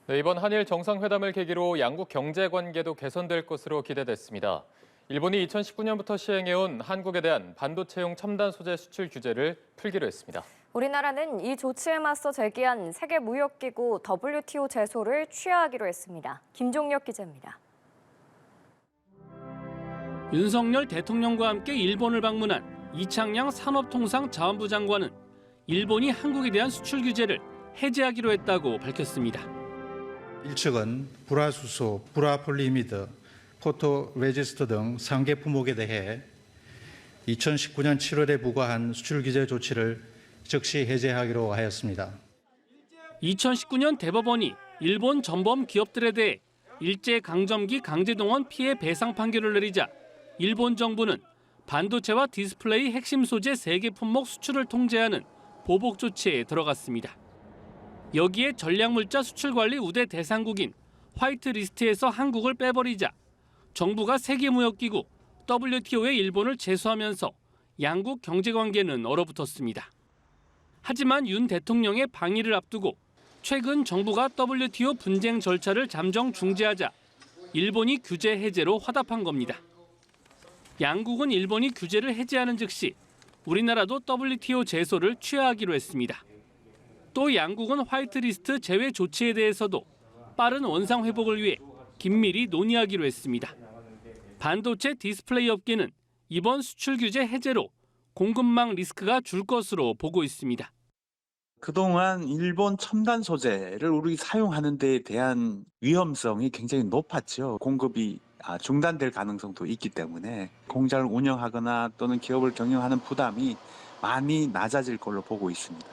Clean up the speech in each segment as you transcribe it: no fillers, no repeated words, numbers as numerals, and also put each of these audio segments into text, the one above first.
네, 이번 한일 정상회담을 계기로 양국 경제 관계도 개선될 것으로 기대됐습니다. 일본이 2019년부터 시행해온 한국에 대한 반도체용 첨단 소재 수출 규제를 풀기로 했습니다. 우리나라는 이 조치에 맞서 제기한 세계무역기구 WTO 제소를 취하하기로 했습니다. 김종혁 기자입니다. 윤석열 대통령과 함께 일본을 방문한 이창양 산업통상자원부 장관은 일본이 한국에 대한 수출 규제를 해제하기로 했다고 밝혔습니다. 일측은 불화수소, 불화폴리미드, 포토레지스트 등 3개 품목에 대해 2019년 7월에 부과한 수출 규제 조치를 즉시 해제하기로 하였습니다. 2019년 대법원이 일본 전범 기업들에 대해 일제강점기 강제동원 피해 배상 판결을 내리자 일본 정부는 반도체와 디스플레이 핵심 소재 3개 품목 수출을 통제하는 보복 조치에 들어갔습니다. 여기에 전략물자 수출관리 우대 대상국인 화이트리스트에서 한국을 빼버리자 정부가 세계무역기구 WTO에 일본을 제소하면서 양국 경제관계는 얼어붙었습니다. 하지만 윤 대통령의 방일을 앞두고 최근 정부가 WTO 분쟁 절차를 잠정 중지하자 일본이 규제 해제로 화답한 겁니다. 양국은 일본이 규제를 해제하는 즉시 우리나라도 WTO 제소를 취하하기로 했습니다. 또 양국은 화이트리스트 제외 조치에 대해서도 빠른 원상 회복을 위해 긴밀히 논의하기로 했습니다. 반도체 디스플레이 업계는 이번 수출 규제 해제로 공급망 리스크가 줄 것으로 보고 있습니다. 그동안 일본 첨단 소재를 우리 사용하는 데에 대한 위험성이 굉장히 높았죠. 공급이 중단될 가능성도 있기 때문에 공장을 운영하거나 또는 기업을 경영하는 부담이 많이 낮아질 걸로 보고 있습니다.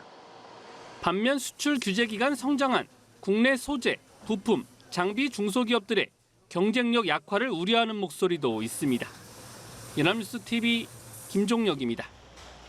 반면 수출 규제 기간 성장한 국내 소재, 부품, 장비 중소기업들의 경쟁력 약화를 우려하는 목소리도 있습니다. 연합뉴스 TV 김종혁입니다.